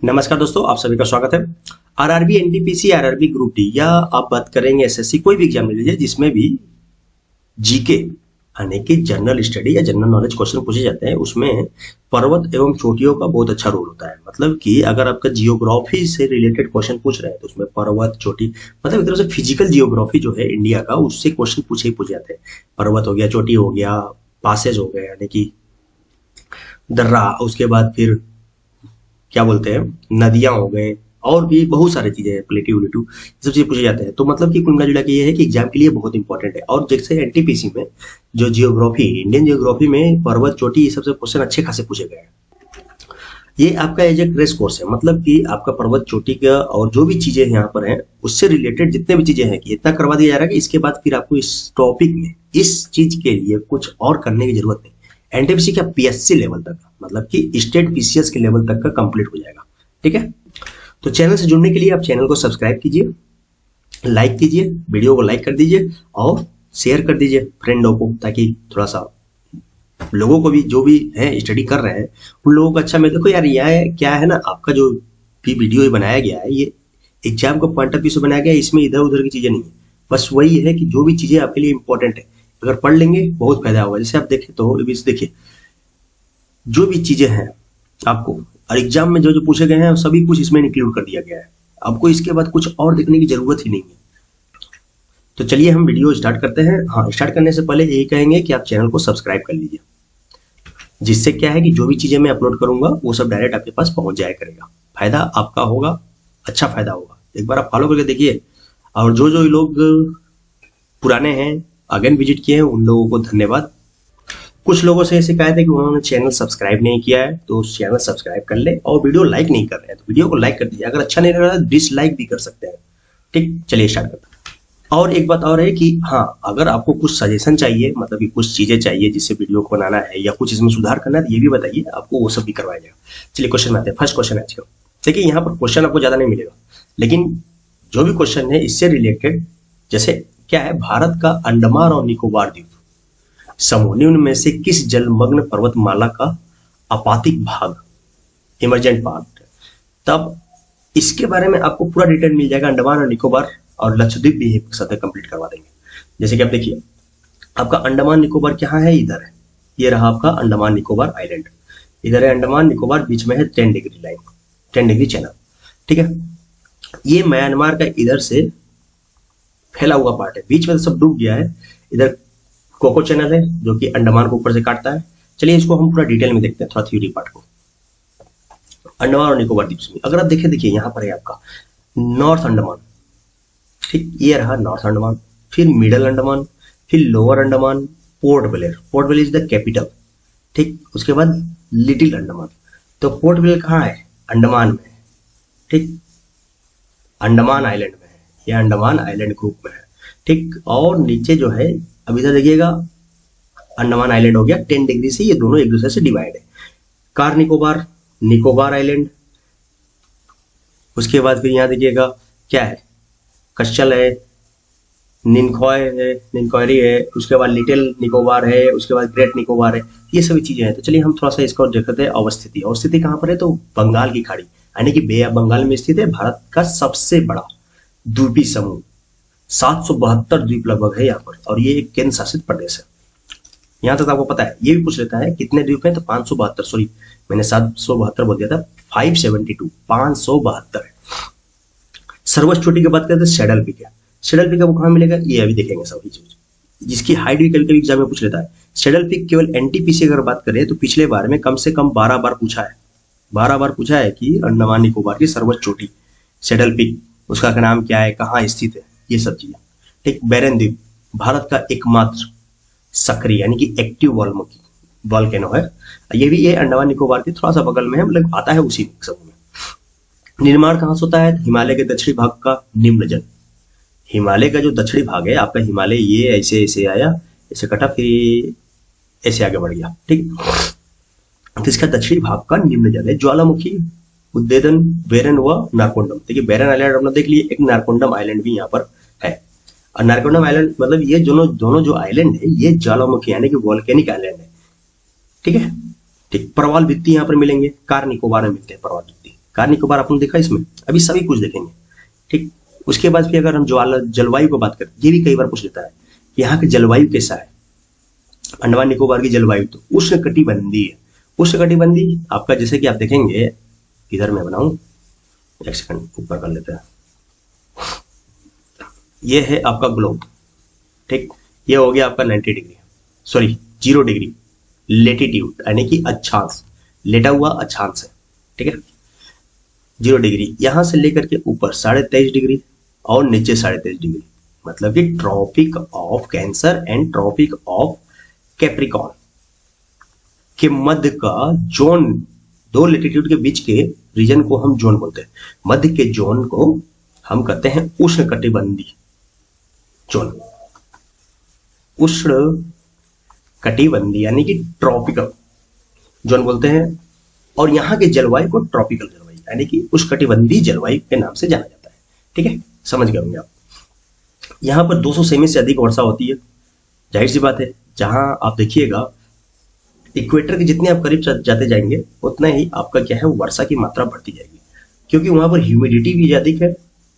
नमस्कार दोस्तों, आप सभी का स्वागत है। RRB, NTPC, RRB group D या आप बात करेंगे एसएससी, कोई भी एग्जाम ले लीजिए जिसमें भी जीके यानी कि जनरल स्टडी या जनरल नॉलेज क्वेश्चन पूछे जाते हैं, उसमें पर्वत एवं चोटियों का बहुत अच्छा रोल होता है। मतलब कि अगर आपका जियोग्राफी से रिलेटेड क्वेश्चन पूछ रहे हैं तो उसमें पर्वत, चोटी, मतलब एक तरह से फिजिकल जियोग्राफी जो है इंडिया का, उससे क्वेश्चन पूछे ही पूछे जाते हैं। पर्वत हो गया, चोटी हो गया, पासेज हो गया यानी कि दर्रा, उसके बाद फिर क्या बोलते हैं, नदियां हो गए, और भी बहुत सारी चीजें हैं, प्लेट्यू व्लेट्यू, ये सब चीजें पूछे जाते हैं। तो मतलब कि कुल मिला जुला के ये है कि एग्जाम के लिए बहुत इंपॉर्टेंट है। और जैसे एनटीपीसी में जो जियोग्राफी, इंडियन जियोग्राफी में पर्वत, चोटी, ये सबसे क्वेश्चन अच्छे खासे पूछे गए हैं। ये आपका एज ए क्रेश कोर्स है, मतलब कि आपका पर्वत, चोटी का और जो भी चीजें यहाँ पर हैं उससे रिलेटेड जितने भी चीजें हैं कि इतना करवा दिया जा रहा है कि इसके बाद फिर आपको इस टॉपिक में इस चीज के लिए कुछ और करने की जरूरत नहीं। एनटीपीसी का पीएससी लेवल तक, मतलब कि स्टेट पीसीएस के लेवल तक का कंप्लीट हो जाएगा। ठीक है, तो चैनल से जुड़ने के लिए आप चैनल को सब्सक्राइब कीजिए, लाइक कीजिए, वीडियो को लाइक कर दीजिए और शेयर कर दीजिए फ्रेंडों को, ताकि थोड़ा सा लोगों को भी, जो भी है स्टडी कर रहे हैं, उन लोगों को अच्छा मिले। देखो यार, यह क्या है ना, आपका जो भी वीडियो बनाया गया है ये एग्जाम को पॉइंट ऑफ व्यू से बनाया गया है, इसमें इधर उधर की चीजें नहीं है। बस वही है कि जो भी चीजें आपके लिए इंपॉर्टेंट है अगर पढ़ लेंगे बहुत फायदा होगा। जैसे आप देखें तो देखिए, जो भी चीजें हैं आपको और एग्जाम में जो जो पूछे गए हैं सभी कुछ इसमें इंक्लूड कर दिया गया है। आपको इसके बाद कुछ और देखने की जरूरत ही नहीं है। तो चलिए हम वीडियो स्टार्ट करते हैं। हाँ, स्टार्ट करने से पहले यही कहेंगे कि आप चैनल को सब्सक्राइब कर लीजिए, जिससे क्या है कि जो भी चीजें मैं अपलोड करूंगा वो सब डायरेक्ट आपके पास पहुंच जाया करेगा। फायदा आपका होगा, अच्छा फायदा होगा। एक बार आप फॉलो करके देखिए। और जो जो लोग पुराने हैं, अगेन विजिट किए हैं, उन लोगों को धन्यवाद। कुछ लोगों से शिकायत है कि उन्होंने चैनल सब्सक्राइब नहीं किया है, तो चैनल सब्सक्राइब कर ले। और वीडियो लाइक नहीं कर रहे हैं तो वीडियो को लाइक कर दीजिए। अगर अच्छा नहीं लग रहा है डिसलाइक भी कर सकते हैं। ठीक, चलिए स्टार्ट करते हैं। और एक बात और है कि हाँ, अगर आपको कुछ सजेशन चाहिए, मतलब कि कुछ चीजें चाहिए जिससे वीडियो को बनाना है या कुछ इसमें सुधार करना है, तो ये भी बताइए, आपको वो सब भी करवाया जाएगा। चलिए क्वेश्चन में आते हैं। फर्स्ट क्वेश्चन है आज का। देखिए यहाँ पर क्वेश्चन आपको ज्यादा नहीं मिलेगा, लेकिन जो भी क्वेश्चन है इससे रिलेटेड, जैसे क्या है, भारत का अंडमान और निकोबार द्वीप समूह निम्न में से किस जलमग्न पर्वतमाला का आपातिक भाग, इमरजेंट पार्ट। तब इसके बारे में आपको पूरा डिटेल मिल जाएगा। अंडमान और निकोबार और लक्षद्वीप भी एक साथ कंप्लीट करवा देंगे। जैसे कि आप देखिए, आपका अंडमान निकोबार कहाँ है, इधर है। ये रहा आपका अंडमान निकोबार आइलैंड, इधर है अंडमान निकोबार, बीच में है 10 डिग्री लाइन, 10 डिग्री चैनल। ठीक है, ये म्यांमार का इधर से फैला हुआ पार्ट है, बीच में सब डूब गया है। इधर कोको चैनल है जो कि अंडमान को ऊपर से काटता है। चलिए इसको हम पूरा डिटेल में देखते हैं, थोड़ा थ्योरी पार्ट को। अंडमान और निकोबार द्वीप समूह, अगर आप देखिए यहाँ पर है आपका नॉर्थ अंडमान। ठीक, ये रहा नॉर्थ अंडमान, फिर मिडल अंडमान, फिर lower Andaman, port Blair. Port Blair is the capital. ठीक, उसके बाद लिटिल अंडमान। तो पोर्ट ब्लेयर कहाँ है, अंडमान में है। ठीक, अंडमान आइलैंड में है, या अंडमान आइलैंड ग्रुप में है। ठीक, और नीचे जो है, अब इधर देखिएगा, अंडमान आइलैंड हो गया 10 डिग्री से, ये दोनों एक दूसरे से डिवाइड है। Car Nicobar, Nicobar island. उसके बाद फिर यहाँ देखिएगा क्या है, कच्छल है, निनकॉय है, निनकॉयरी है, उसके बाद लिटिल निकोबार है, उसके बाद ग्रेट निकोबार है। ये सभी चीजें हैं। तो चलिए हम थोड़ा सा इसको देखते हैं। अवस्थिति, अवस्थिति कहाँ पर है, तो बंगाल की खाड़ी यानी कि बे ऑफ बंगाल में स्थित है। भारत का सबसे बड़ा द्वीपीय समूह, 772 द्वीप लगभग है यहाँ पर, और ये एक केंद्र शासित प्रदेश है। यहाँ तक आपको पता है। ये भी पूछ लेता है कितने द्वीप हैं, तो 572, सॉरी मैंने 772 बोल दिया था, 572, 572 है। सर्वोच्च चोटी की बात करते हैं, सैडल पीक है। सैडल पीक आपको कहाँ मिलेगा, ये अभी देखेंगे सभी चीज, जिसकी हाइट भी कभी कभी एग्जाम में पूछ लेता है। सैडल पीक केवल एनटीपीसी अगर बात करें तो पिछले बार में कम से कम 12 बार पूछा है। 12 बार पूछा है कि अंडमान निकोबार की सर्वोच्च चोटी सैडल पीक, उसका नाम क्या है, कहाँ स्थित है, ये सब चीजें। ठीक, बैरन द्वीप भारत का एकमात्र सक्रिय यानी कि एक्टिव वॉल्केनो है। ये भी ये अंडमान निकोबार के थोड़ा सा बगल में है, मतलब आता है उसी समूह में। निर्माण कहाँ से होता है, हिमालय के दक्षिणी भाग का निम्न जल। हिमालय का जो दक्षिणी भाग है आपका, हिमालय ये ऐसे ऐसे आया, ऐसे कटा, फिर ऐसे आगे बढ़ गया। ठीक, तो इसका दक्षिणी भाग का निम्न जल है। ज्वालामुखी, उद्देदन, बेरन व नारकोंडम। देखिए बेरन आइलैंड अपना देख लिए, एक नारकोंडम आइलैंड भी यहाँ पर है। और नारकोंडम आइलैंड मतलब ये दोनों जो आइलैंड है ये ज्वालामुखी यानी कि वॉल्केनिक आइलैंड है। ठीक है, ठीक, प्रवाल भित्ति यहाँ पर मिलेंगे, कार निकोबार में मिलते हैं प्रवाल भित्ति। कार निकोबार अपन देखा इसमें, अभी सभी कुछ देखेंगे। ठीक, उसके बाद फिर अगर हम जलवायु को बात करें, ये भी कई बार पूछ लेता है कि यहाँ की जलवायु कैसा है। अंडमान निकोबार की जलवायु तो उष्णकटिबंधीय है। उष्णकटिबंधीय आपका जैसे कि आप देखेंगे, इधर मैं बनाऊं, एक सेकंड ऊपर कर लेते हैं। ये है आपका ग्लोब, ठीक, ये हो गया आपका 90 डिग्री, सॉरी 0 डिग्री लेटीट्यूड, यानी कि अक्षांश, लेटा हुआ अक्षांश है, ठीक है। 0 डिग्री यहां से लेकर के ऊपर 23.5 डिग्री और नीचे 23.5 डिग्री, मतलब कि Tropic of Cancer and Tropic of Capricorn के मध्य का जोन, दो लेटीट्यूड के बीच के रीजन को हम जोन बोलते हैं। मध्य के जोन को हम कहते हैं उष्णकटिबंधीय जोन, उष्ण कटिबंधीय यानी कि ट्रॉपिकल जोन बोलते हैं। और यहाँ के जलवायु को ट्रॉपिकल जलवायु यानी कि उष्णकटिबंधीय जलवायु के नाम से जाना जाता है, ठीक है, समझ गए होंगे आप। यहाँ पर 200 सेमी से अधिक वर्षा होती है, जाहिर सी बात है। जहां आप देखिएगा इक्वेटर के जितने आप करीब जाते जाएंगे उतना ही आपका क्या है, वर्षा की मात्रा बढ़ती जाएगी, क्योंकि वहां पर ह्यूमिडिटी भी अधिक है,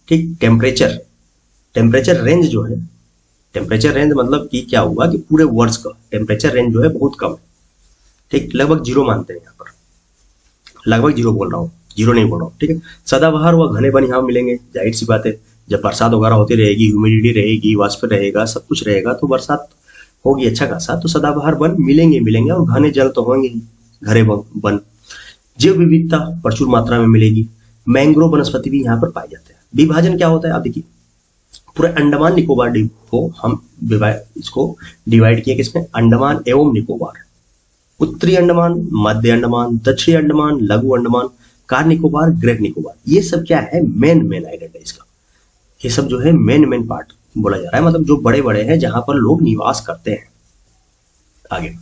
ठीक। टेम्परेचर रेंज जो है, टेम्परेचर रेंज मतलब कि क्या हुआ कि पूरे वर्ष का टेम्परेचर रेंज जो है बहुत कम है, ठीक, लगभग 0 मानते हैं यहाँ पर, लगभग 0 बोल रहा हूँ, 0 नहीं बोल रहा हूँ, ठीक है। सदाबहार व घने वन यहाँ मिलेंगे, जाहिर सी बात है। जब बरसात वगैरह होती रहेगी, ह्यूमिडिटी रहेगी, वाष्प रहेगा, सब कुछ रहेगा, तो बरसात होगी अच्छा खासा, तो सदाबहार वन मिलेंगे और घने जल तो होंगे ही, घरे वन। जैव विविधता प्रचुर मात्रा में मिलेगी, मैंग्रोव वनस्पति भी यहाँ पर पाए जाते हैं। विभाजन क्या होता है, आप देखिए, पूरे अंडमान निकोबार द्वीप को हम इसको डिवाइड किए किसमें, अंडमान एवं निकोबार, उत्तरी अंडमान, मध्य अंडमान, दक्षिणी अंडमान, लघु अंडमान, कार निकोबार, ग्रेट निकोबार। ये सब क्या है, मेन आइलैंड है इसका, ये सब जो है मेन पार्ट बोला जा रहा है, मतलब जो बड़े बड़े हैं जहां पर लोग निवास करते हैं। आगे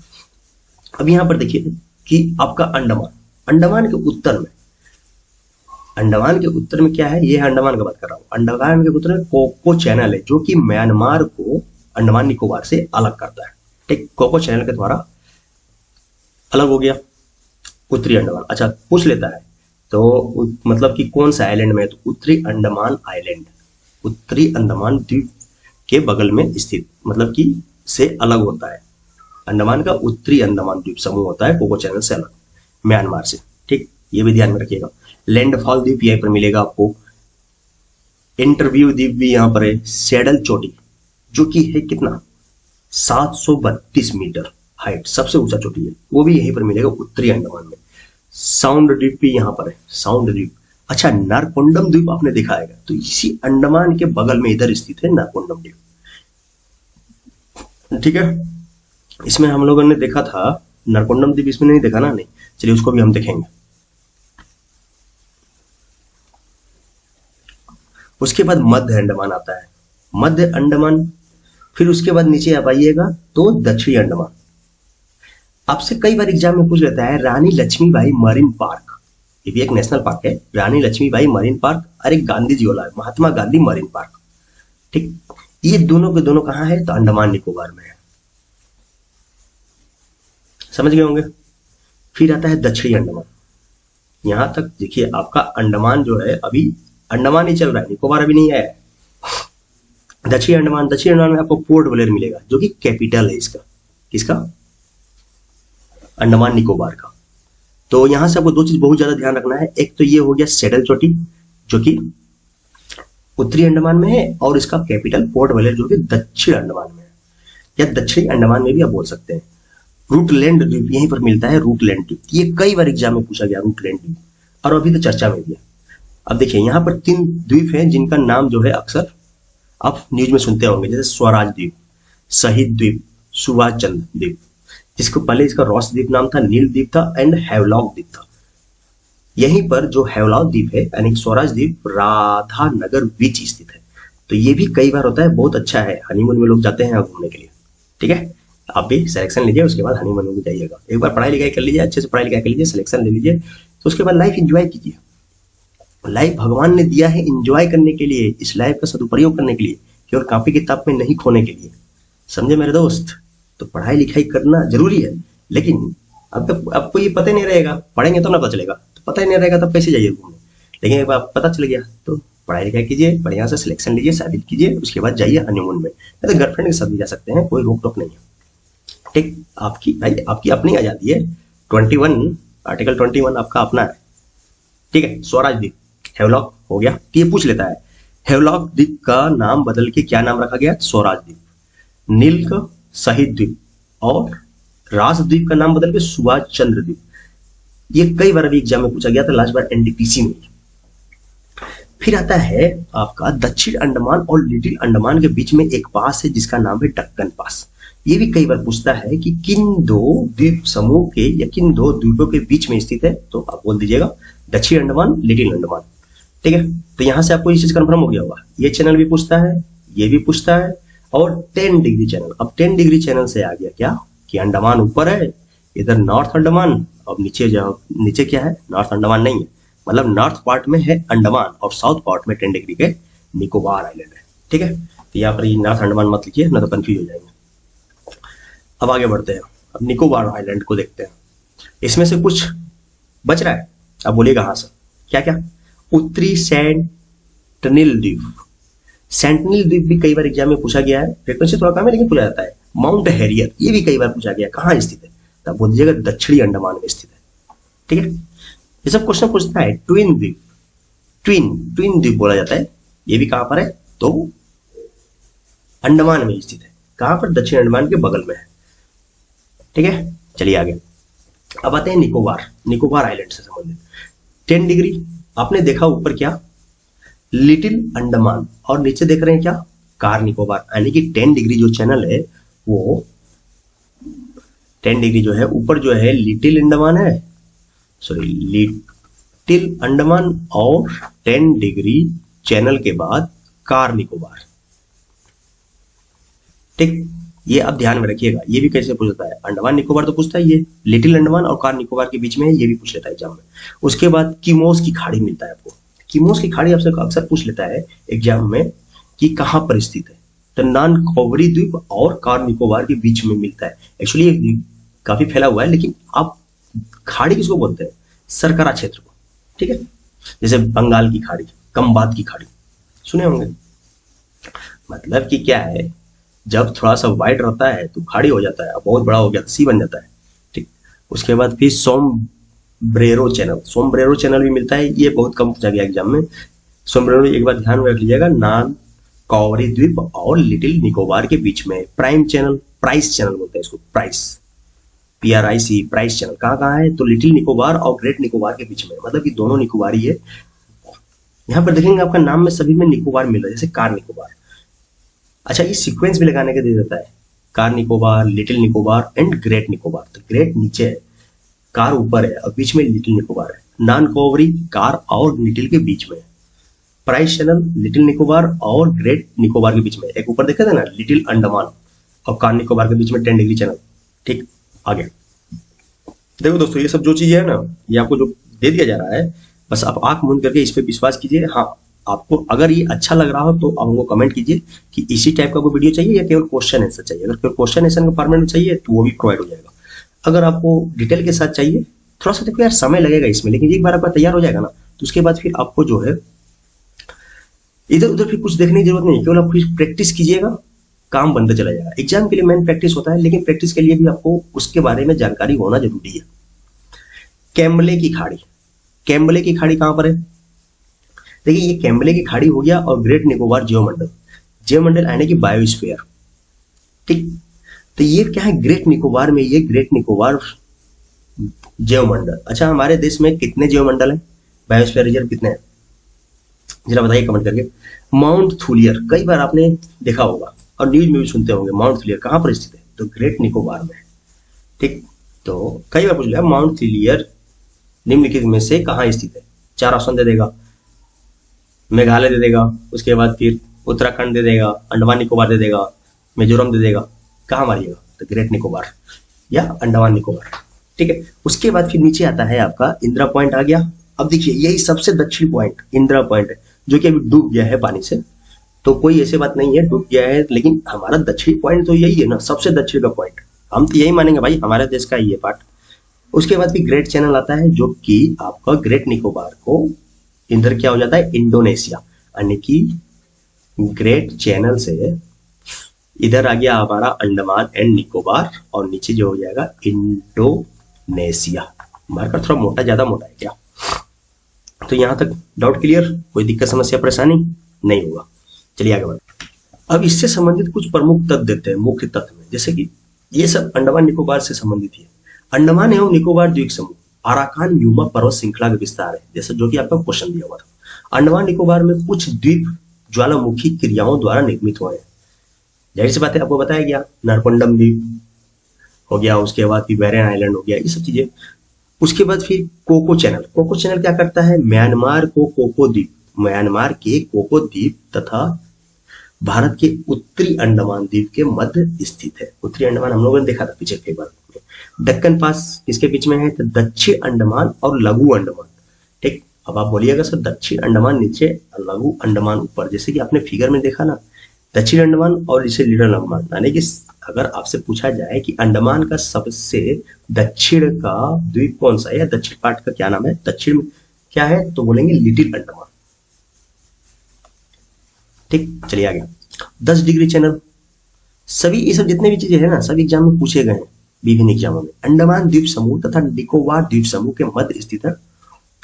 अब यहां पर देखिए कि आपका अंडमान के उत्तर में, अंडमान के उत्तर में क्या है, ये अंडमान का बात कर रहा हूं। अंडमान के उत्तर में कोको चैनल है, जो कि म्यांमार को अंडमान निकोबार से अलग करता है, ठीक, कोको चैनल के द्वारा अलग हो गया उत्तरी अंडमान। अच्छा, पूछ लेता है तो मतलब कि कौन सा आइलैंड में, तो उत्तरी अंडमान आइलैंड, उत्तरी अंडमान द्वीप के बगल में स्थित, मतलब कि से अलग होता है। अंडमान का उत्तरी अंडमान द्वीप समूह होता है कोको चैनल से अलग, म्यांमार से, ठीक, ये भी ध्यान में रखिएगा। लैंडफॉल द्वीप यहीं पर मिलेगा आपको, इंटरव्यू द्वीप भी यहाँ पर है, सैडल चोटी जो कि है कितना, 732 मीटर हाइट, सबसे ऊंचा चोटी है, वो भी यहीं पर मिलेगा उत्तरी अंडमान में। साउंड द्वीप भी यहाँ पर है, साउंड द्वीप। अच्छा, नारकोंडम द्वीप आपने देखा है, तो इसी अंडमान के बगल में इधर स्थित है नारकोंडम द्वीप, ठीक है। इसमें हम लोगों ने देखा था नारकोंडम द्वीप, इसमें नहीं देखा ना, नहीं, चलिए उसको भी हम देखेंगे। उसके बाद मध्य अंडमान आता है, मध्य अंडमान, फिर उसके बाद नीचे आप आइएगा तो दक्षिणी अंडमान। आपसे कई बार एग्जाम में पूछ लेता है रानी लक्ष्मीबाई मरीन पार्क, ये भी एक नेशनल पार्क है, रानी लक्ष्मीबाई मरीन पार्क, और एक गांधी जी वाला है, महात्मा गांधी मरीन पार्क, ठीक। ये दोनों के दोनों कहाँ है, तो अंडमान निकोबार में है, समझ गए होंगे। फिर आता है दक्षिणी अंडमान, यहां तक देखिए आपका अंडमान जो है अभी अंडमान ही चल रहा है, निकोबार अभी नहीं आया है। दक्षिणी अंडमान में आपको पोर्ट ब्लेयर मिलेगा, जो कि कैपिटल है इसका, किसका, अंडमान निकोबार का। तो यहां से आपको दो चीज बहुत ज्यादा ध्यान रखना है, एक तो ये हो गया सैडल चोटी जो कि उत्तरी अंडमान में है, और इसका कैपिटल पोर्ट ब्लेयर जो कि दक्षिण अंडमान में है, या दक्षिणी अंडमान में भी आप बोल सकते हैं। रूटलैंड द्वीप यहीं पर मिलता है, रूटलैंड द्वीप, ये कई बार एग्जाम में पूछा गया रूटलैंड द्वीप, और अभी तो चर्चा में भी है। अब देखिए यहाँ पर 3 द्वीप हैं जिनका नाम जो है अक्सर आप न्यूज में सुनते होंगे, जैसे स्वराज द्वीप, शहीद द्वीप, सुभाष चंद्र द्वीप, जिसको पहले इसका रॉस द्वीप नाम था, नील द्वीप था, एंड हैवलॉक द्वीप था। यहीं पर जो हैवलॉक द्वीप है यानी स्वराज द्वीप राधानगर बीच स्थित है। तो ये भी कई बार होता है, बहुत अच्छा है, हनीमून में लोग जाते हैं घूमने के लिए, ठीक है। आप भी सिलेक्शन लीजिए, उसके बाद हनीमून में जाइएगा, एक बार पढ़ाई लिखाई कर लीजिए, अच्छे से पढ़ाई लिखाई कर लीजिए, सिलेक्शन ले लीजिए, तो उसके बाद लाइफ एंजॉय कीजिए। लाइफ भगवान ने दिया है एंजॉय करने के लिए, इस लाइफ का सदुपयोग करने के लिए, केवल कॉपी किताब में नहीं खोने के लिए, समझे मेरे दोस्त। तो पढ़ाई लिखाई करना जरूरी है, लेकिन अब आपको ये पता ही नहीं रहेगा, पढ़ेंगे तो ना पता चलेगा, तो पता ही नहीं रहेगा तब कैसे जाइए घूमने। लेकिन एक बार पता चल गया तो पढ़ाई लिखाई कीजिए, बढ़िया से सिलेक्शन लीजिए, शादी कीजिए, उसके बाद जाइए हनीमून में, नहीं तो गर्लफ्रेंड के साथ भी जा सकते हैं, कोई रोक टोक नहीं है। ठीक, आपकी भाई आपकी अपनी आजादी है। 21 आर्टिकल 21 आपका अपना है। ठीक है, स्वराज द्वीप हेवलॉक हो गया। तो ये पूछ लेता है हेवलॉक द्वीप का नाम बदल के क्या नाम रखा गया? स्वराज द्वीप। नील का शहीद द्वीप और राजद्वीप का नाम बदल के सुभाष चंद्र द्वीप। ये कई बार अभी एग्जाम में पूछा गया था, लास्ट बार एनटीपीसी में। फिर आता है आपका दक्षिण अंडमान और लिटिल अंडमान के बीच में एक पास है जिसका नाम है डक्कन पास। ये भी कई बार पूछता है कि किन दो द्वीप समूह के या किन दो द्वीपों के बीच में स्थित है, तो आप बोल दीजिएगा दक्षिण अंडमान, लिटिल अंडमान। ठीक है, तो यहां से आपको ये चीज कंफर्म हो गया होगा। ये चैनल भी पूछता है, ये भी पूछता है, और 10 डिग्री चैनल। अब 10 डिग्री चैनल से आ गया क्या कि अंडमान ऊपर है, इधर नॉर्थ अंडमान, अब नीचे जाओ, नीचे क्या है? नॉर्थ अंडमान नहीं है, मतलब नॉर्थ पार्ट में है अंडमान और साउथ पार्ट में 10 डिग्री के निकोबार आइलैंड है। ठीक है, तो यहाँ पर ये नॉर्थ अंडमान मत लिखिए, ना तो कंफ्यूज हो जाएंगे। अब आगे बढ़ते हैं, अब निकोबार आइलैंड को देखते हैं। इसमें से कुछ बच रहा है, अब बोलिए कहां से? क्या क्या? उत्तरी सेंटिनल द्वीप। सेंटिनल द्वीप भी कई बार एग्जाम में पूछा गया है, फ्रीक्वेंसी थोड़ा कम है लेकिन पूछा जाता है। माउंट हैरियर, ये भी कई बार पूछा गया, कहाँ स्थित है? तब बोल दीजिएगा दक्षिणी अंडमान में स्थित है। ठीक है, ये सब क्वेश्चन पूछता है। ट्विन द्वीप, ट्विन द्वीप बोला जाता है, ये भी कहां पर है? तो अंडमान में स्थित है। कहां पर? दक्षिण अंडमान के बगल में है। ठीक है, चलिए आगे। अब आते हैं निकोबार, निकोबार आइलैंड से संबंधित। 10 डिग्री आपने देखा ऊपर क्या? लिटिल अंडमान, और नीचे देख रहे हैं क्या? कार निकोबार। यानी कि 10 डिग्री जो चैनल है वो 10 डिग्री जो है ऊपर जो है लिटिल अंडमान है, सॉरी लिटिल अंडमान, और 10 डिग्री चैनल के बाद कार निकोबार। ठीक, ये आप ध्यान में रखिएगा। ये भी कैसे पूछता है? अंडमान निकोबार तो पूछता है, ये लिटिल अंडमान और कार निकोबार के बीच में है, ये भी पूछ लेता है एग्जाम में। उसके बाद किमोस की खाड़ी मिलता है आपको। किमोस की खाड़ी आपसे अक्सर पूछ लेता है एग्जाम में कि कहां पर स्थित है, तो नान कोवरी द्वीप और कार निकोबार के बीच में मिलता है। एक्चुअली ये काफी फैला हुआ है, लेकिन आप खाड़ी किसको बोलते हैं? सरकरा क्षेत्र को। ठीक है, जैसे बंगाल की खाड़ी, कम्बात की खाड़ी सुने होंगे। मतलब कि क्या है, जब थोड़ा सा वाइड रहता है तो खाड़ी हो जाता है, अब बहुत बड़ा हो गया तो सी बन जाता है। ठीक, उसके बाद फिर सोमब्रेरो चैनल, सोमब्रेरो चैनल भी मिलता है, ये बहुत कम पूछा गया एग्जाम में। सोमब्रेरो एक बार ध्यान में रख लीजिएगा, नान कॉवरी द्वीप और लिटिल निकोबार के बीच में। प्राइम चैनल, प्राइस चैनल बोलते हैं इसको, प्राइस, PRIC, प्राइस चैनल कहाँ है? तो लिटिल निकोबार और ग्रेट निकोबार के बीच में, मतलब कि दोनों निकोबार ही है। यहाँ पर देखेंगे आपका नाम में सभी में निकोबार मिल रहा है, जैसे कार निकोबार। अच्छा, ये सीक्वेंस भी लगाने के दे देता है, car Nicobar, little Nicobar and great Nicobar. तो ग्रेट नीचे है, कार ऊपर है और बीच में लिटिल निकोबार है। नॉन कोवरी कार और लिटिल के बीच में। प्राइस चैनल लिटिल निकोबार और ग्रेट निकोबार के बीच में। एक ऊपर देखे थे ना, लिटिल अंडमान और कार निकोबार के बीच में 10 डिग्री चैनल। ठीक, आगे देखो दोस्तों, ये सब जो चीजें है ना, ये आपको जो दे दिया जा रहा है, बस आप आंख मूंद करके इस पे विश्वास कीजिए। हाँ, आपको अगर ये अच्छा लग रहा हो तो आप हमको कमेंट कीजिए कि इसी टाइप का कोई वीडियो चाहिए या केवल क्वेश्चन आंसर चाहिए। अगर केवल क्वेश्चन आंसर का फॉर्मेट में चाहिए तो वो भी प्रोवाइड हो जाएगा। अगर आपको डिटेल के साथ चाहिए, थोड़ा सा देखो यार समय लगेगा इसमें, लेकिन एक बार आपका तैयार हो जाएगा ना, तो उसके बाद फिर आपको जो है इधर उधर फिर कुछ देखने की जरूरत नहीं, केवल आप फिर प्रैक्टिस कीजिएगा, काम बनता चला जाएगा। एग्जाम के लिए मेन प्रैक्टिस होता है, लेकिन प्रैक्टिस के लिए भी आपको उसके बारे में जानकारी होना जरूरी है। कैम्बले की खाड़ी, कैम्बले की खाड़ी कहां पर है? देखिए, ये कैम्बले की खाड़ी हो गया और ग्रेट निकोबार जियोमंडल, जियोमंडल यानी कि बायोस्फीयर। ठीक, तो ये क्या है? ग्रेट निकोबार में, ये ग्रेट निकोबार जियोमंडल। अच्छा, हमारे देश में कितने जियोमंडल है? बायोस्फीयर रिजर्व कितने हैं? जरा बताइए कमेंट करके। माउंट थूलियर, कई बार आपने देखा होगा और न्यूज में भी सुनते होंगे, माउंट थूलियर कहां पर स्थित है? तो ग्रेट निकोबार में। ठीक, तो कई बार पूछ लिया माउंट थूलियर निम्नलिखित में से कहां स्थित है? 4 ऑप्शन दे देगा, मेघालय दे देगा, उसके बाद फिर उत्तराखंड दे देगा, अंडमान निकोबार दे देगा, मिजोरम दे देगा। कहां मारिएगा? तो ग्रेट निकोबार या अंडमान निकोबार। ठीक है, उसके बाद फिर नीचे आता है आपका इंदिरा पॉइंट आ गया। अब देखिए, यही सबसे दक्षिण पॉइंट इंदिरा पॉइंट है, जो कि अभी डूब गया है पानी से। तो कोई ऐसी बात नहीं है डूब गया है, लेकिन हमारा दक्षिणी पॉइंट तो यही है ना, सबसे दक्षिण का पॉइंट। हम तो यही मानेंगे भाई, हमारे देश का ही है पार्ट। उसके बाद भी ग्रेट चैनल आता है, जो कि आपका ग्रेट निकोबार को इधर क्या हो जाता है, इंडोनेशिया, यानी कि ग्रेट चैनल से इधर आ गया हमारा अंडमान एंड निकोबार, और नीचे जो हो जाएगा इंडोनेशिया। मार्कर थोड़ा मोटा, ज्यादा मोटा है क्या? तो यहां तक डाउट क्लियर, कोई दिक्कत समस्या परेशानी नहीं होगा। चलिए आगे बढ़ते। अब इससे संबंधित कुछ प्रमुख तत्व देते हैं मुख्य तत्व में, जैसे कि ये सब अंडमान निकोबार से संबंधित है। अंडमान एवं निकोबार द्वीप समूह अराकान यूमा पर्वत श्रृंखला का विस्तार है, जैसे जो कि आपका क्वेश्चन दिया हुआ था। अंडमान निकोबार में कुछ द्वीप ज्वालामुखी क्रियाओं द्वारा निर्मित हुए हैं। जाहिर सी बात है, आपको बताया गया, नारकोंडम द्वीप हो गया, उसके बाद फिर बैरन आइलैंड हो गया, ये सब चीजें। उसके बाद फिर कोको चैनल। कोको चैनल क्या करता है, म्यांमार को कोको द्वीप, म्यांमार के कोको द्वीप तथा भारत के उत्तरी अंडमान द्वीप के मध्य स्थित है। उत्तरी अंडमान हम लोगों ने देखा था पीछे कई बार। दक्कन पास किसके बीच में है, तो दक्षिण अंडमान और लघु अंडमान। ठीक, अब आप बोलिएगा सर दक्षिण अंडमान नीचे, लघु अंडमान ऊपर, जैसे कि आपने फिगर में देखा ना, दक्षिण अंडमान और इसे लिटिल अंडमान, यानी कि अगर आपसे पूछा जाए कि अंडमान का सबसे दक्षिण का द्वीप कौन सा है, या दक्षिण पार्ट का क्या नाम है, दक्षिण में क्या है, तो बोलेंगे लिटिल अंडमान। ठीक, चलिए आगे। 10 डिग्री चैनल, सभी ये सब जितने भी चीजें हैं ना, सभी एग्जाम में पूछे गए हैं विभिन्न एग्जामों में। अंडमान द्वीप समूह तथा निकोबार द्वीप समूह के मध्य स्थित है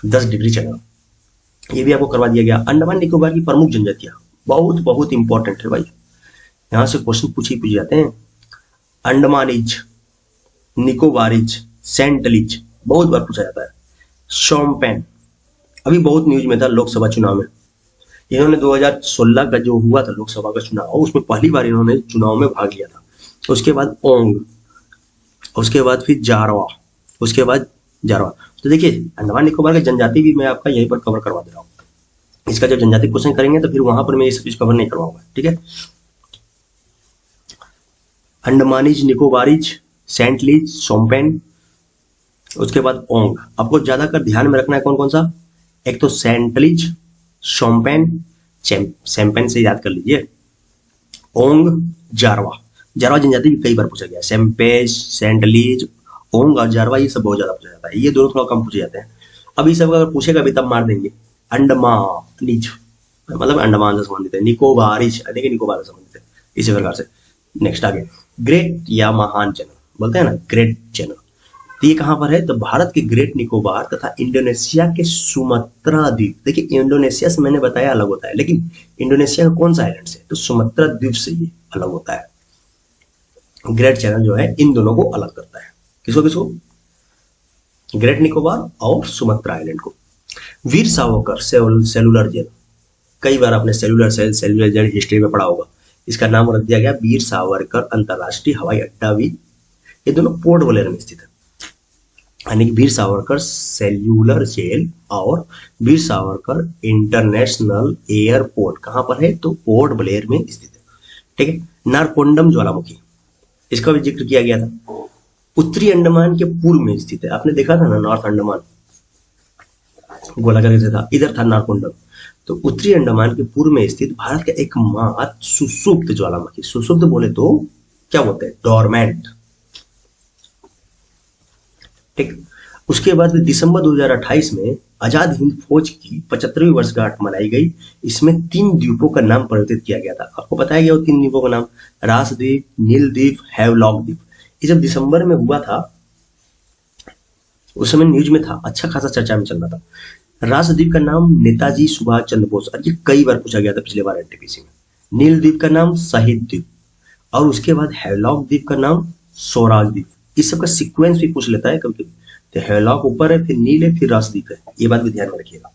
10 डिग्री चैनल, ये भी आपको करवा दिया गया। अंडमान निकोबार की प्रमुख जनजातियां, बहुत बहुत इंपॉर्टेंट है भाई, यहां से क्वेश्चन पूछ जाते हैं। अंडमानीज, निकोबारीज, सेंटलीज, बहुत बार पूछा जाता है। शोम्पेन, अभी बहुत न्यूज में था लोकसभा चुनाव में, इन्होंने 2016 का जो हुआ था लोकसभा का चुनाव, उसमें पहली बार इन्होंने चुनाव में भाग लिया था। उसके बाद ओंग, उसके बाद फिर जारवा, उसके बाद जारवा। तो देखिए अंडमान निकोबार की जनजाति भी मैं आपका यहीं पर कवर करवा दे रहा हूँ। इसका जब जनजाति क्वेश्चन करेंगे तो फिर वहां पर मैं ये सब चीज कवर नहीं करवाऊंगा, ठीक है। अंडमानीज, निकोबारीज, सेंटलीज, शोम्पेन, उसके बाद ओंग। आपको ज्यादा कर ध्यान में रखना है कौन कौन सा, एक तो सेंटलीज, शोम्पेन, सैम्पेन से याद कर लीजिए, ओंग, जारवा। जारवा जनजाति भी कई बार पूछा गया, सेम्पेज, सेंटलीज, ओंग और जारवा, ये सब बहुत ज्यादा पूछा जाता है, ये दोनों थोड़ा कम पूछे जाते हैं। अब ये सब अगर पूछेगा भी तब मार देंगे। अंडमानीज मतलब अंडमान से संबंधित है, निकोबारीज देखिए निकोबार से संबंधित है, इसी प्रकार से। नेक्स्ट आगे, ग्रेट या महान चैनल बोलते हैं ना, ग्रेट चैनल, तो ये कहां पर है, तो भारत के ग्रेट निकोबार तथा इंडोनेशिया के सुमत्रा द्वीप। देखिए इंडोनेशिया से मैंने बताया अलग होता है, लेकिन इंडोनेशिया का कौन सा आइलैंड से, तो सुमत्रा द्वीप से ये अलग होता है। ग्रेट चैनल जो है इन दोनों को अलग करता है, किसको किसको, ग्रेट निकोबार और सुमत्रा आइलैंड को। वीर सावरकर सेलुलर जेल, कई बार आपने सेलुलर जेल हिस्ट्री में पढ़ा होगा, इसका नाम रख दिया गया वीर सावरकर अंतरराष्ट्रीय हवाई अड्डा भी, ये दोनों पोर्ट ब्लेयर में स्थित है। यानी कि वीर सावरकर सेल्यूलर जेल और वीर सावरकर इंटरनेशनल एयरपोर्ट कहां पर है, तो पोर्ट ब्लेयर में स्थित है, ठीक है। नारकोंडम ज्वालामुखी, इसका भी जिक्र किया गया था, उत्तरी अंडमान के पूर्व में स्थित है। आपने देखा था ना नॉर्थ अंडमान गोलाकार से था, इधर था नारकोंडम। तो उत्तरी अंडमान के पूर्व में स्थित भारत का एकमात्र सुसुप्त ज्वालामुखी, सुसुप्त बोले तो क्या बोलते हैं, डोरमेंट, ठीक। उसके बाद दिसंबर 2028 में आजाद हिंद फौज की 75वीं वर्षगांठ मनाई गई। इसमें 3 द्वीपों का नाम परिवर्तित किया गया था, आपको बताया गया वो 3 द्वीपों का नाम, रास द्वीप, नील द्वीप, हैवलॉक द्वीप। ये जब दिसंबर में हुआ था उस समय न्यूज में था, अच्छा खासा चर्चा में चल रहा था। रास द्वीप का नाम नेताजी सुभाष चंद्र बोस, और ये कई बार पूछा गया था पिछले बार एनटीपीसी में। नील द्वीप का नाम शहीद द्वीप, और उसके बाद हैवलॉक द्वीप का नाम स्वराज द्वीप। इस सब का सीक्वेंस भी पूछ लेता है कभी कभी, तो हैवलॉक ऊपर है, फिर नील है, फिर रास द्वीप है, ये बात भी ध्यान में रखिएगा,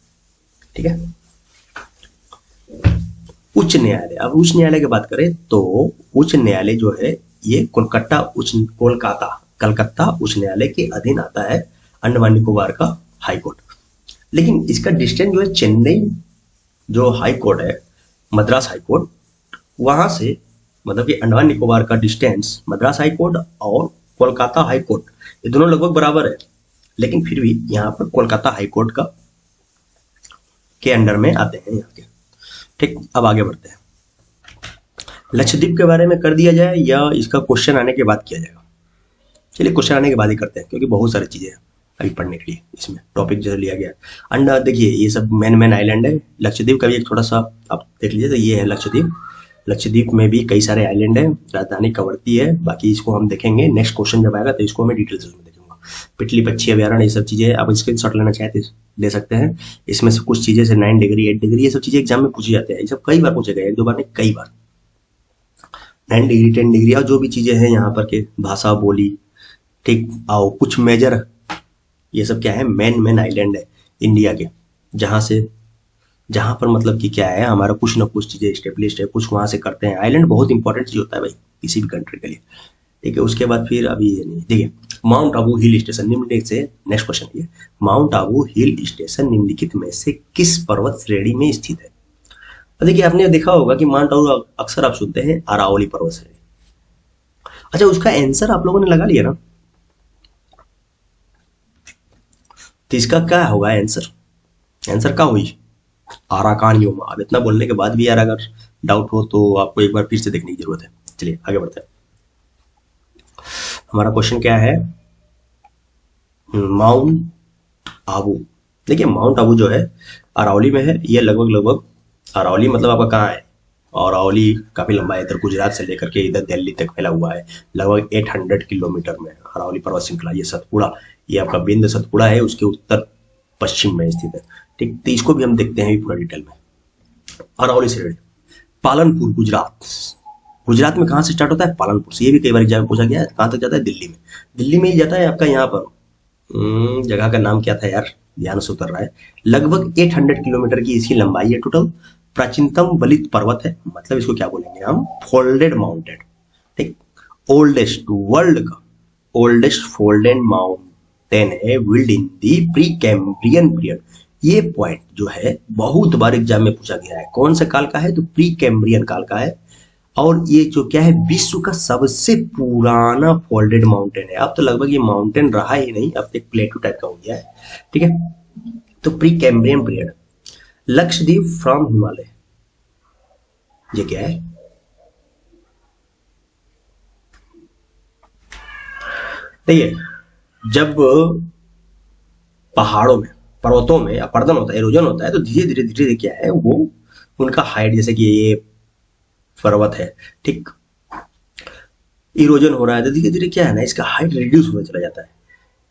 ठीक है। उच्च न्यायालय, अब उच्च न्यायालय की बात करें तो उच्च न्यायालय जो है ये कलकत्ता उच्च न्यायालय के अधीन आता है, अंडमान निकोबार का हाई कोर्ट। लेकिन इसका डिस्टेंस जो है चेन्नई जो हाई कोर्ट है, मद्रास हाई कोर्ट, वहां से मतलब कि अंडमान निकोबार का डिस्टेंस मद्रास हाई कोर्ट और कोलकाता हाई कोर्ट ये दोनों लगभग बराबर है, लेकिन फिर भी यहाँ पर कोलकाता हाई कोर्ट का के अंडर में आते हैं यहाँ के, ठीक। अब आगे बढ़ते हैं, लक्षद्वीप के बारे में कर दिया जाए या इसका क्वेश्चन आने के बाद किया जाएगा। चलिए क्वेश्चन आने के बाद ही करते हैं, क्योंकि बहुत सारी चीजें हैं, अभी पढ़ने के लिए, इसमें टॉपिक जो लिया गया है। एंड देखिए ये सब मेन आइलैंड है। लक्षद्वीप का भी एक थोड़ा सा आप देख लीजिए, तो ये है लक्षद्वीप। लक्षद्वीप में भी कई सारे आइलैंड है, राजधानी कवरत्ती है, बाकी इसको हम देखेंगे नेक्स्ट क्वेश्चन जब आएगा तो इसको हमें डिटेल्स में देखेंगे। पिटली पक्षी अभ्यारण्य, ये सब चीजें आप स्क्रीनशॉट लेना चाहते ले सकते हैं। इसमें से कुछ चीजें से 9 डिग्री 8 डिग्री ये सब चीजें एग्जाम में पूछी जाते हैं, ये सब कई बार पूछे गए, एक दो बार नहीं कई बार। 9 डिग्री 10 डिग्री और जो भी चीजें हैं यहाँ पर के भाषा बोली, ठीक, आओ कुछ मेजर, ये सब क्या है, मेन आइलैंड है इंडिया के, जहां पर मतलब कि क्या है हमारा कुछ ना कुछ चीजें स्टेब्लिश्ड है, कुछ वहां से करते हैं। आइलैंड बहुत इंपॉर्टेंट चीज होता है भाई किसी भी कंट्री के लिए, ठीक है। उसके बाद फिर अभी नहीं, देखिए माउंट आबू हिल स्टेशन निम्नलिखित से, नेक्स्ट क्वेश्चन ये, माउंट आबू हिल स्टेशन निम्नलिखित में से किस पर्वत श्रेणी में स्थित है? तो देखिए आपने देखा होगा कि माउंट आबू अक्सर आप सुनते हैं अरावली पर्वत श्रेणी। अच्छा उसका आंसर आप लोगों ने लगा लिया ना, तो इसका क्या होगा आंसर? आंसर क्या हुई? Arakan Yoma. अब इतना बोलने के बाद भी यार अगर डाउट हो तो आपको एक बार फिर से देखने की जरूरत है। चलिए आगे बढ़ते हैं। हमारा क्वेश्चन क्या है? माउंट आबू। देखिए माउंट आबू जो है अरावली में है, ये लगभग अरावली मतलब आपका कहाँ है? और अरावली काफी लंबा है, इधर गुजरात से लेकर के इधर दिल्ली तक फैला हुआ है, लगभग 800 किलोमीटर में अरावली पर्वत श्रृंखला। ये सतपुड़ा, ये आपका बिंद सतपुड़ा है, उसके उत्तर पश्चिम में स्थित है, ठीक। तो इसको भी हम देखते हैं पूरा डिटेल में। अरावली श्रेणी, पालनपुर गुजरात। गुजरात में कहाँ से स्टार्ट होता है? पालनपुर से। ये भी कई बार एग्जाम में पूछा गया है। कहाँ तक जाता है? दिल्ली में। दिल्ली में ही जाता है आपका यहाँ पर, जगह का नाम क्या था यार, ध्यान से उतर रहा है। लगभग 800 किलोमीटर की इसकी लंबाई है टोटल। प्राचीनतम बलित पर्वत है, मतलब इसको क्या बोलेंगे हम? फोल्डेड माउंटेन, ठीक। ओल्डेस्ट, वर्ल्ड का ओल्डेस्ट फोल्डेड माउंटेन है, build in the pre Cambrian period. ये पॉइंट जो है बहुत बार एग्जाम में पूछा गया है, कौन से काल का है? तो प्री कैम्ब्रियन काल का है। और ये जो क्या है, विश्व का सबसे पुराना फोल्डेड माउंटेन है। अब तो लगभग ये माउंटेन रहा ही नहीं, अब एक प्लेटू टाइप का हो गया है, ठीक है। तो pre Cambrian period. Lakshadweep from Himalaya, ये क्या है? देखिए जब पहाड़ों में, पर्वतों में अपरदन होता है, इरोजन होता है, तो धीरे धीरे क्या है वो उनका हाइट, जैसे कि ये पर्वत है, ठीक, इरोजन हो रहा है तो धीरे धीरे क्या है ना, इसका हाइट रिड्यूस होता चला जाता है,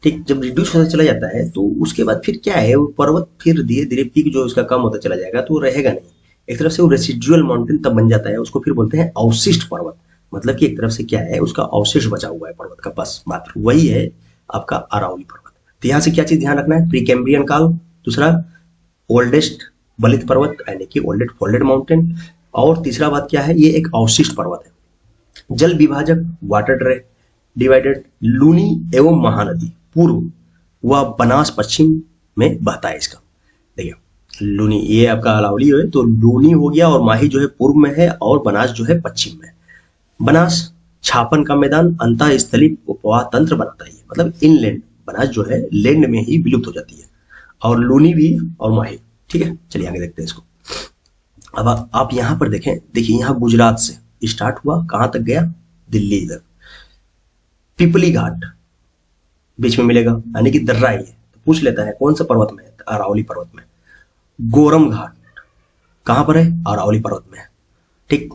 ठीक। जब रिड्यूस होता चला जाता है तो उसके बाद फिर क्या है, वो पर्वत फिर धीरे धीरे पीक जो उसका कम होता चला जाएगा तो वो रहेगा नहीं। एक तरफ से वो रेसिडुअल माउंटेन तब बन जाता है, उसको फिर बोलते हैं अवशिष्ट पर्वत। मतलब कि एक तरफ से क्या है, उसका अवशेष बचा हुआ है पर्वत का, बस मात्र वही है आपका अरावली पर्वत। तो यहाँ से क्या चीज ध्यान रखना है? प्री कैम्ब्रियन काल, दूसरा ओल्डेस्ट बलित पर्वत यानी कि ओल्डेस्ट फोल्डेड माउंटेन, और तीसरा बात क्या है, ये एक अवशिष्ट पर्वत है। जल विभाजक, वाटर डिवाइडेड, लूनी एवं महानदी पूर्व व बनास पश्चिम में बहता है इसका। देखिए लूनी ये आपका अरावली है, तो लूनी हो गया, और माही जो है पूर्व में है, और बनास जो है पश्चिम में। बनास छापन का मैदान, अंतः स्थली उपवाह तंत्र बनाता है, मतलब इनलैंड। बनास जो है लैंड में ही विलुप्त हो जाती है, और लूनी भी और माही, ठीक है। चलिए आगे देखते हैं इसको। अब आप यहां पर देखें, देखिए यहां गुजरात से स्टार्ट हुआ, कहां तक गया? दिल्ली इधर। पिपली घाट बीच में मिलेगा, यानी कि दर्रा ही है, तो पूछ लेता है कौन सा पर्वत में है? अरावली पर्वत में। गोरम घाट कहां पर है? अरावली पर्वत में, ठीक।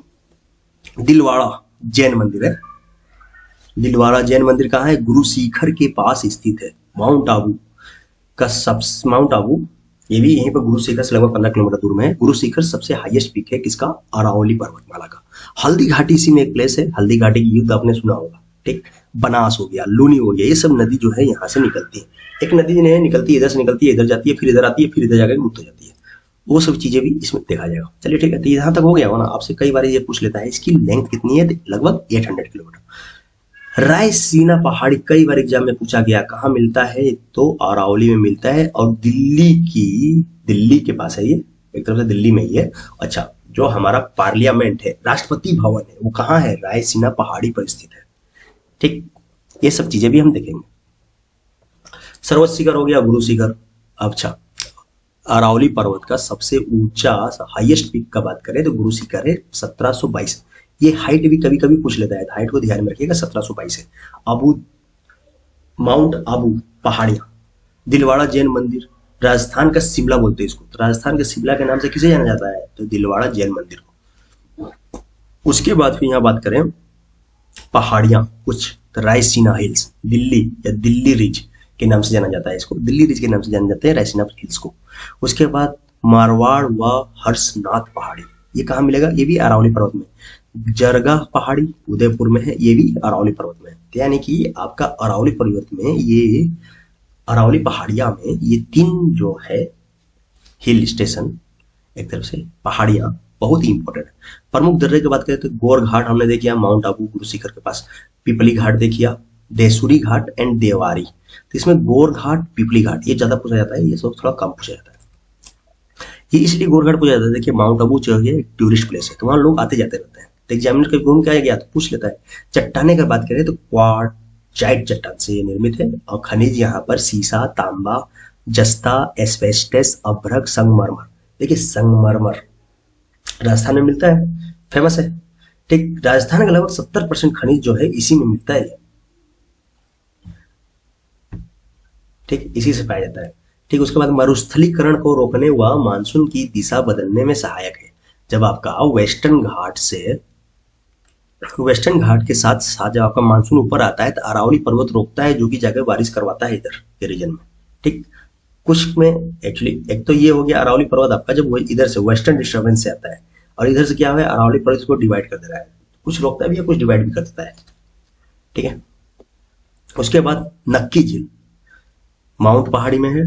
दिलवाड़ा जैन मंदिर है, दिलवाड़ा जैन मंदिर कहां है? गुरु शिखर के पास स्थित है। माउंट आबू का माउंट आबू ये भी यहीं पर गुरु शिखर से लगभग 15 किलोमीटर दूर में है। गुरु शिखर सबसे हाईएस्ट पीक है किसका? अरावली पर्वतमाला का। हल्दी घाटी इसी में एक प्लेस है, हल्दी घाटी की युद्ध आपने सुना होगा, ठीक। बनास हो गया, लूनी हो गया, ये सब नदी जो है यहाँ से निकलती है। एक नदी नहीं निकलती है, इधर से निकलती है, इधर जाती है, फिर इधर आती है, फिर इधर जाकर मुक्त हो जाती है। वो सब चीजें भी इसमें देखा जाएगा। चलिए ठीक है, तो यहाँ तक हो गया हो ना। आपसे कई बार ये पूछ लेता है इसकी लेंथ कितनी है, लगभग 800 किलोमीटर। रायसीना पहाड़ी कई बार एग्जाम में पूछा गया, कहाँ मिलता है? तो अरावली में मिलता है, और दिल्ली के पास है ये, एक तरफ से दिल्ली में ही है। अच्छा, जो हमारा पार्लियामेंट है, राष्ट्रपति भवन है, वो कहाँ है? रायसीना पहाड़ी पर स्थित है, ठीक। ये सब चीजें भी हम देखेंगे। सर्वोच्च शिखर हो गया गुरु शिखर। अच्छा, अरावली पर्वत का सबसे ऊंचा हाईएस्ट पीक का बात करें तो गुरु शिखर है 1722। ये हाइट भी कभी कभी पूछ लेता है, हाइट को ध्यान में रखिएगा, 1722 है। माउंट आबू पहाड़ियां, दिलवाड़ा जैन मंदिर, राजस्थान का शिमला बोलते हैं इसको, तो राजस्थान के शिमला के नाम से किसे जाना जाता है, तो दिलवाड़ा जैन मंदिर को। उसके बाद फिर यहाँ बात करें पहाड़ियां कुछ, तो रायसीना हिल्स, दिल्ली या दिल्ली रिज के नाम से जाना जाता है इसको, दिल्ली रिज के नाम से जाने जाते हैं रायसीना हिल्स को। उसके बाद मारवाड़ व हर्षनाथ पहाड़ी, ये कहाँ मिलेगा, ये भी अरावली पर्वत में। जरगा पहाड़ी उदयपुर में है, ये भी अरावली पर्वत में है। यानी कि आपका अरावली पर्वत में, ये अरावली पहाड़िया में ये 3 जो है हिल स्टेशन, एक तरफ से पहाड़ियां बहुत ही इंपॉर्टेंट है। प्रमुख दर्रे की बात करें तो गोर घाट हमने देखिया माउंट आबू गुरु शिखर के पास, पिपली घाट देखिया, देसुरी घाट एंड देवारी। तो इसमें गोर घाट, पिपली घाट ये ज्यादा पूछा जाता है, ये सब थोड़ा कम पूछा जाता है। ये इसलिए गोर घाट पूछा जाता है, देखिए माउंट आबू जो है एक टूरिस्ट प्लेस है, तो वहां लोग आते जाते रहते हैं, तो एग्जामिनर कभी घूम के आ गया तो पूछ लेता है। चट्टाने की बात करें तो क्वार्टजाइट चट्टान से ये निर्मित है, और खनिज यहाँ पर सीसा, तांबा, जस्ता, एस्बेस्टस, अभ्रक, संगमरमर। देखिए संगमरमर राजस्थान में मिलता है, फेमस है। ठीक, राजस्थान का लगभग 70% खनिज जो है इसी में मिलता है, ठीक इसी से पाया जाता है। ठीक, उसके बाद मरुस्थलीकरण को रोकने व मानसून की दिशा बदलने में सहायक है। जब आपका वेस्टर्न घाट के साथ साथ जब आपका मानसून ऊपर आता है तो अरावली पर्वत रोकता है, जो कि जाकर बारिश करवाता है इधर के रीजन में। ठीक, कुछ में एक्चुअली एक तो ये हो गया अरावली पर्वत आपका, जब वो इधर से वेस्टर्न डिस्टर्बेंस से आता है, और इधर से क्या है अरावली पर्वत को डिवाइड कर दे रहा है, कुछ रोकता भी है कुछ डिवाइड भी कर देता है। ठीक है, उसके बाद नक्की झील माउंट पहाड़ी में है।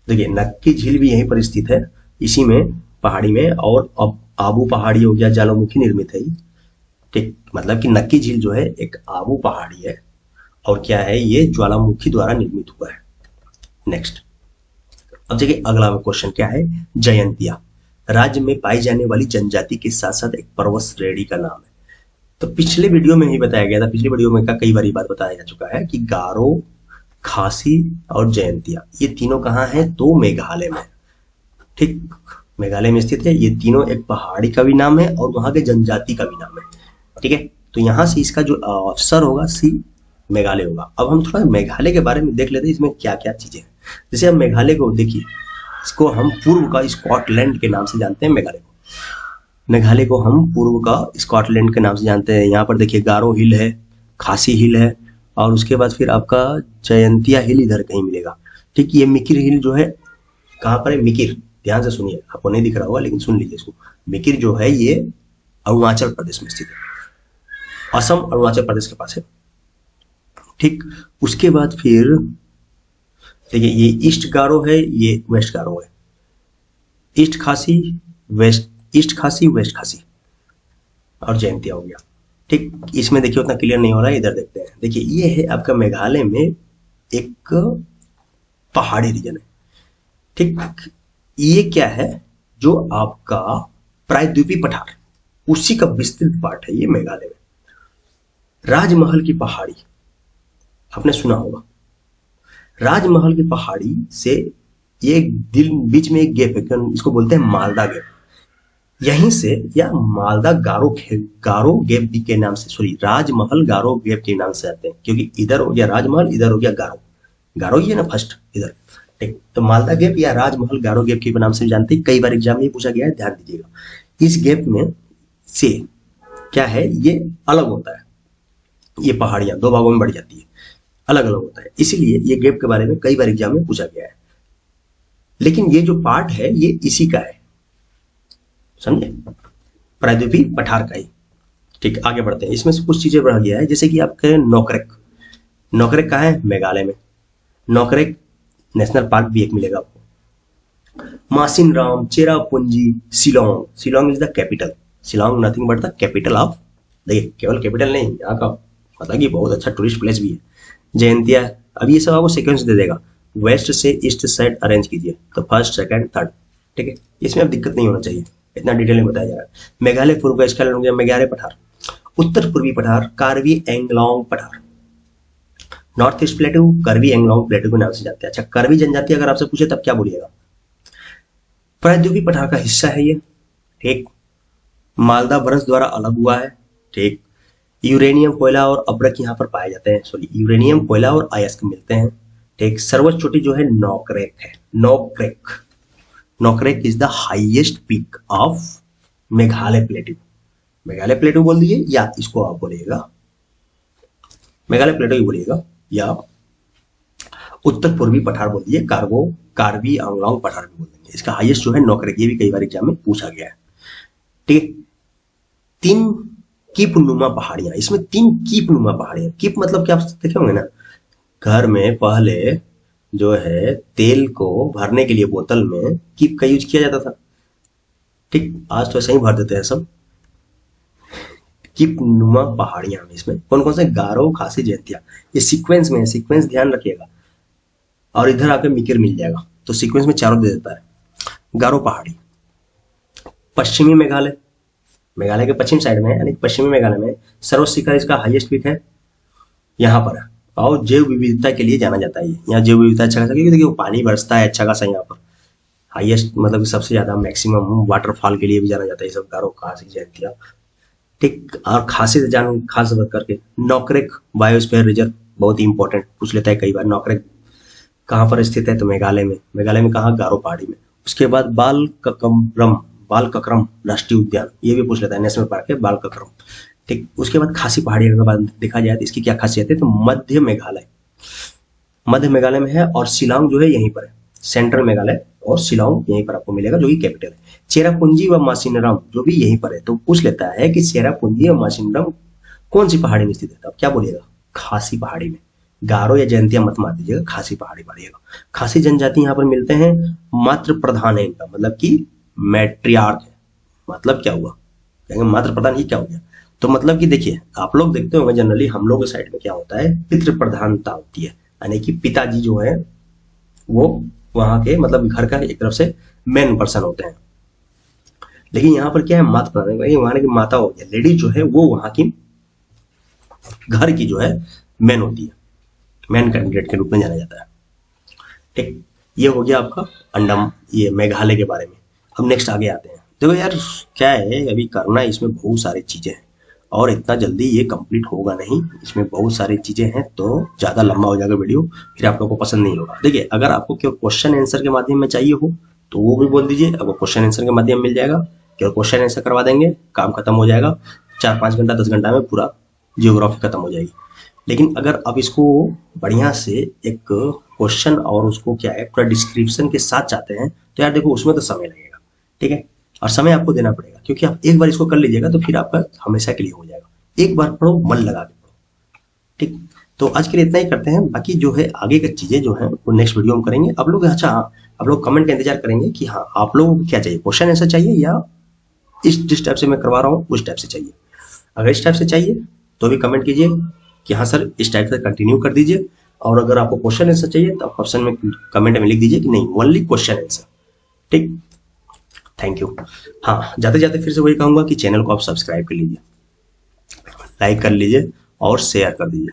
देखिए नक्की झील भी यहीं पर स्थित है, इसी में पहाड़ी में, और अब आबू पहाड़ी हो गया, ज्वालामुखी निर्मित है। ठीक, मतलब कि नक्की झील जो है एक आबू पहाड़ी है, और क्या है ये ज्वालामुखी द्वारा निर्मित हुआ है। नेक्स्ट, अब देखिए अगला क्वेश्चन क्या है, जयंतिया राज्य में पाई जाने वाली जनजाति के साथ साथ एक पर्वत श्रेणी का नाम है। तो पिछले वीडियो में ही बताया गया था, पिछले वीडियो में का कई बार बात बताया जा चुका है कि गारो, खासी और जयंतिया ये तीनों कहाँ हैं, तो मेघालय में। ठीक, मेघालय में स्थित है। ये तीनों एक पहाड़ी का भी नाम है और वहां के जनजाति का भी नाम है। ठीक है, तो यहां से इसका जो अवसर होगा सी मेघालय होगा। अब हम थोड़ा मेघालय के बारे में देख लेते हैं, इसमें क्या क्या चीजें हैं। जैसे हम मेघालय को देखिए, इसको हम पूर्व का स्कॉटलैंड के नाम से जानते हैं। मेघालय को हम पूर्व का स्कॉटलैंड के नाम से जानते हैं। यहाँ पर देखिए गारो हिल है, खासी हिल है, और उसके बाद फिर आपका जयंतिया हिल इधर कहीं मिलेगा। ठीक, ये मिकिर हिल जो है कहाँ पर है, मिकिर, ध्यान से सुनिए, आपको नहीं दिख रहा होगा लेकिन सुन लीजिए इसको। मिकिर जो है ये अरुणाचल प्रदेश में स्थित है, असम अरुणाचल प्रदेश के पास है। ठीक, उसके बाद फिर देखिए ये ईस्ट गारो है, ये वेस्ट गारो है। ईस्ट खासी, वेस्ट खासी और जयंतिया हो गया। ठीक, इसमें देखिए उतना क्लियर नहीं हो रहा है, इधर देखते हैं। देखिए ये है आपका मेघालय में एक पहाड़ी रीजन है। ठीक, ये क्या है, जो आपका प्रायद्वीपीय पठार उसी का विस्तृत पार्ट है ये मेघालय में। राजमहल की पहाड़ी आपने सुना होगा, राजमहल की पहाड़ी से ये दिल बीच में एक गैप है, इसको बोलते हैं मालदा गैप। यहीं से या मालदा गारो गैप के नाम से, सॉरी राजमहल गारो गैप के नाम से आते हैं, क्योंकि इधर हो गया राजमहल, इधर हो गया गारो ही है ना फर्स्ट इधर। ठीक, तो मालदा गैप या राजमहल गारो गैप के नाम से जानते हैं, कई बार एग्जाम में पूछा गया है, ध्यान दीजिएगा। इस गैप में से क्या है, ये अलग होता है, ये पहाड़ियां 2 भागों में बढ़ जाती है, अलग अलग होता है, इसीलिए ये गैप के बारे में कई बार एग्जाम में पूछा गया है। लेकिन ये जो पार्ट है ये इसी का है, समझे, प्रायद्वीपीय पठार का ही। ठीक, आगे बढ़ते हैं। इसमें से कुछ चीजें बढ़ा गया है, जैसे कि आप कहें नोकरेक कहाँ है, मेघालय में। नोकरेक नेशनल पार्क भी एक मिलेगा आपको। Mawsynram, Cherrapunji, Shillong is the capital. Shillong nothing but the capital of, देखिए केवल कैपिटल नहीं, यहाँ का मतलब कि बहुत अच्छा टूरिस्ट प्लेस भी है। जयंतिया, अब ये सब आपको सीक्वेंस दे देगा, वेस्ट से ईस्ट साइड अरेंज कीजिए, तो फर्स्ट सेकंड थर्ड। ठीक है, इसमें अब दिक्कत नहीं होना चाहिए, इतना डिटेल में बताया जा रहा है। मेघालय पूर्व का इसका हो गया मेघालय पठार। उत्तर पूर्वी पठार कार्बी एंगलोंग पठार। नॉर्थ ईस्ट प्लेटू कार्बी एंगलोंग प्लेटू के नाम से जानते हैं। अच्छा, कार्बी जनजाति अगर आपसे पूछे तब क्या बोलिएगा, प्रायद्वीपीय पठार का हिस्सा है ये। ठीक, मालदा ब्रश द्वारा अलग हुआ है। ठीक, यूरेनियम, कोयला और अब्रक यहाँ पर पाए जाते हैं, सॉरी यूरेनियम, कोयला और अयस्क मिलते हैं। ठीक, सर्वोच्च चोटी जो है नोकरेक है, Nokrek. Nokrek is the highest peak of Meghalaya plateau. Meghalaya plateau बोल दीजिए, या इसको आप बोलिएगा मेघालय प्लेट्यू ही बोलिएगा, या उत्तर पूर्वी पठार बोल दीजिए, कार्बी आंगलोंग पठार भी बोल देंगे। इसका हाईएस्ट जो है नोकरेक, ये भी कई बार एग्जाम में पूछा गया है। ठीक है, 3 कीपनुमा पहाड़ियां, इसमें 3 कीपनुमा पहाड़ियां। कीप मतलब क्या, आप देखे होंगे ना, घर में पहले जो है तेल को भरने के लिए बोतल में कीप का यूज किया जाता था। ठीक, आज तो ऐसे ही भर देते हैं सब। कीप नुमा पहाड़ियां में इसमें कौन कौन से, गारो, खासी, जैंतिया, ये सीक्वेंस में है, सीक्वेंस ध्यान रखिएगा। और इधर आके मिकिर मिल जाएगा, तो सीक्वेंस में चारों दे देता है। गारो पहाड़ी पश्चिमी मेघालय, मेघालय के पश्चिम साइड में है, यानी पश्चिमी मेघालय में सर्वोच्च शिखर इसका हाईएस्ट पीक है, यहाँ पर है। और जैव विविधता के लिए जाना जाता है ये, यहाँ जैव विविधता अच्छा खासा, क्योंकि देखिए पानी बरसता है अच्छा खासा यहाँ पर। हाईएस्ट मतलब सबसे ज्यादा मैक्सिमम वाटरफॉल के लिए भी जाना जाता है ये सब, गारो, खासी, जैंतिया। ठीक, और खासी से जान खास बात करके नोकरेक बायोस्फीयर रिजर्व बहुत ही इंपॉर्टेंट पूछ लेता है कई बार। नोकरेक कहाँ पर स्थित है, तो मेघालय में। मेघालय में कहाँ, गारो पहाड़ी में। उसके बाद बालकक्रम राष्ट्रीय उद्यान, ये भी पूछ लेता है, नेशनल पार्क है बालकक्रम। ठीक, उसके बाद खासी पहाड़ी के बाद देखा जाए तो इसकी क्या खासियत है, तो मध्य मेघालय में है, और शिलांग जो है यहीं पर है, सेंट्रल मेघालय और शिलांग यहीं पर आपको मिलेगा, जो कि कैपिटल है। चेरापूंजी व मासिनराम जो भी यहीं पर है, तो पूछ लेता है कि चेरापूंजी और मासिनराम कौन सी पहाड़ी में स्थित है, तो आप क्या बोलिएगा, खासी पहाड़ी में। गारो या जयंतिया मत मार दीजिएगा, खासी पहाड़ी मारिएगा। खासी जनजाति यहाँ पर मिलते हैं, मातृ प्रधान है इनका, मतलब कि मैट्रियार्क है। मतलब क्या हुआ, कहेंगे मातृ प्रधान ही क्या हो गया, तो मतलब कि देखिए आप लोग देखते होंगे जनरली हम लोग के साइड में क्या होता है, पितृ प्रधानता होती है, यानी कि पिताजी जो है वो वहां के मतलब घर का एक तरफ से मेन पर्सन होते हैं। लेकिन यहाँ पर क्या है, माता प्रधान, वहां की माता हो गया, लेडी जो है वो वहां की घर की जो है मेन होती है, मेन कैंडिडेट के रूप में जाना जाता है। ठीक, ये हो गया आपका अंडम, ये मेघालय के बारे में। अब नेक्स्ट आगे आते हैं। देखो यार क्या है, अभी करना है इसमें बहुत सारी चीजें हैं, और इतना जल्दी ये कंप्लीट होगा नहीं, इसमें बहुत सारी चीजें हैं, तो ज्यादा लंबा हो जाएगा वीडियो, फिर आप लोगों को पसंद नहीं होगा। देखिए अगर आपको केवल क्वेश्चन आंसर के माध्यम में चाहिए हो तो वो भी बोल दीजिए, आपको क्वेश्चन आंसर के माध्यम मिल जाएगा, केवल क्वेश्चन आंसर करवा देंगे, काम खत्म हो जाएगा, 4-5 घंटा 10 घंटा में पूरा जियोग्राफी खत्म हो जाएगी। लेकिन अगर आप इसको बढ़िया से एक क्वेश्चन और उसको क्या है पूरा डिस्क्रिप्शन के साथ चाहते हैं, तो यार देखो उसमें तो समय लगेगा। ठीक है, और समय आपको देना पड़ेगा, क्योंकि आप एक बार इसको कर लीजिएगा तो फिर आपका हमेशा के लिए हो जाएगा। एक बार पढ़ो, मन लगा के पढ़ो। ठीक, तो आज के लिए इतना ही करते हैं, बाकी जो है आगे की चीजें जो है वो नेक्स्ट वीडियो में करेंगे। आप लोग अच्छा, आप लोग कमेंट का इंतजार करेंगे कि हाँ आप लोगों को क्या चाहिए, क्वेश्चन आंसर चाहिए या इस जिस टाइप से मैं करवा रहा हूँ उस टाइप से चाहिए। अगर इस टाइप से चाहिए तो भी कमेंट कीजिए कि हाँ सर इस टाइप से कंटिन्यू कर दीजिए, और अगर आपको क्वेश्चन आंसर चाहिए तो आप ऑप्शन में कमेंट में लिख दीजिए कि नहीं ओनली क्वेश्चन आंसर। ठीक, थैंक यू। हाँ, जाते जाते फिर से वही कहूंगा कि चैनल को आप सब्सक्राइब कर लीजिए, लाइक कर लीजिए और शेयर कर दीजिए,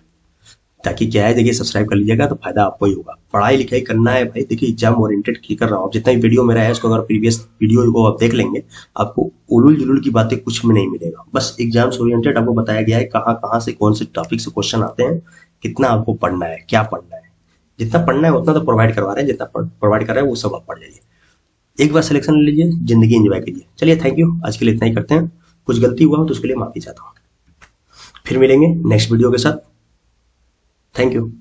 ताकि क्या है देखिए सब्सक्राइब कर लीजिएगा तो फायदा आपको ही होगा। पढ़ाई लिखाई करना है भाई, देखिए एग्जाम ओरिएंटेड की कर रहा हूँ। जितना भी वीडियो मेरा है उसको अगर प्रीवियस वीडियो को आप देख लेंगे, आपको उलूल जुलूल की बातें कुछ में नहीं मिलेगा, बस एग्जाम ओरिएंटेड आपको बताया गया है कहाँ कहाँ से कौन से टॉपिक से क्वेश्चन आते हैं, कितना आपको पढ़ना है, क्या पढ़ना है। जितना पढ़ना है उतना तो प्रोवाइड करवा रहे हैं, जितना प्रोवाइड कर रहे हैं वो सब आप पढ़ जाइए, एक बार सिलेक्शन ले लीजिए, जिंदगी एंजॉय कीजिए। चलिए थैंक यू, आज के लिए इतना ही करते हैं। कुछ गलती हुआ हो तो उसके लिए माफी चाहता हूँ, फिर मिलेंगे नेक्स्ट वीडियो के साथ। Thank you.